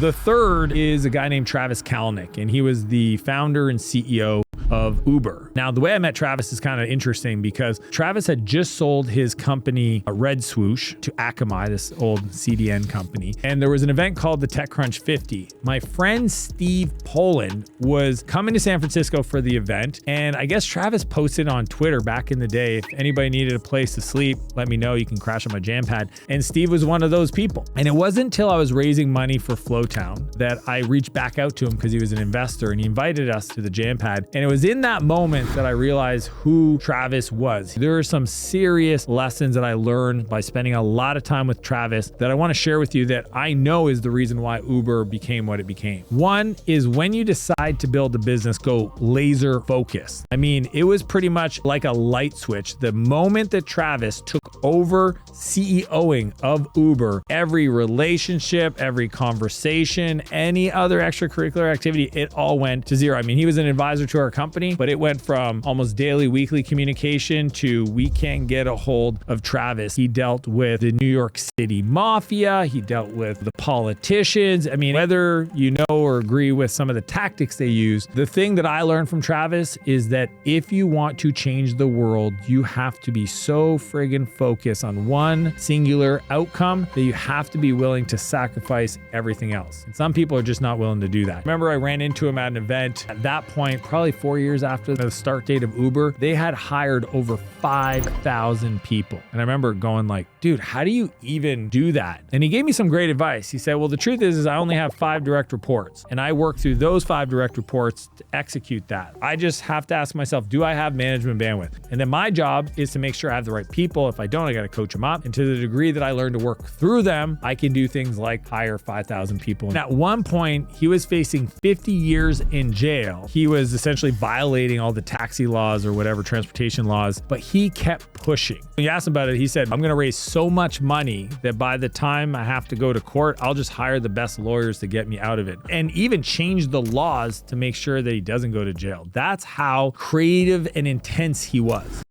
The third is a guy named Travis Kalanick, and he was the founder and CEO of Uber. Now, the way I met Travis is kind of interesting because Travis had just sold his company, Red Swoosh, to Akamai, this old CDN company. And there was an event called the TechCrunch 50. My friend Steve Poland was coming to San Francisco for the event. And I guess Travis posted on Twitter back in the day, if anybody needed a place to sleep, let me know, you can crash on my jam pad. And Steve was one of those people. And it wasn't until I was raising money for Flowtown that I reached back out to him because he was an investor and he invited us to the jam pad. And it was in that moment that I realized who Travis was. There are some serious lessons that I learned by spending a lot of time with Travis that I want to share with you that I know is the reason why Uber became what it became. One is when you decide to build a business, go laser focused. I mean, it was pretty much like a light switch. The moment that Travis took over CEOing of Uber, every relationship, every conversation, any other extracurricular activity, it all went to zero. I mean, he was an advisor to our company, but it went from almost daily, weekly communication to we can't get a hold of Travis. He dealt with the New York City mafia. He dealt with the politicians. I mean, whether you know or agree with some of the tactics they use, the thing that I learned from Travis is that if you want to change the world, you have to be so friggin' focused on one singular outcome that you have to be willing to sacrifice everything else. And some people are just not willing to do that. Remember, I ran into him at an event. At that point, probably 4 years after the start date of Uber, they had hired over 5,000 people. And I remember going like, dude, how do you even do that? And he gave me some great advice. He said, well, the truth is I only have 5 direct reports and I work through those 5 direct reports to execute that. I just have to ask myself, do I have management bandwidth? And then my job is to make sure I have the right people. If I don't, I got to coach them up. And to the degree that I learn to work through them, I can do things like hire 5,000 people. And at one point, he was facing 50 years in jail. He was essentially violating all the taxi laws or whatever, transportation laws, but he kept pushing. When you asked him about it, he said, I'm going to raise so much money that by the time I have to go to court, I'll just hire the best lawyers to get me out of it. And even change the laws to make sure that he doesn't go to jail. That's how creative and intense he was.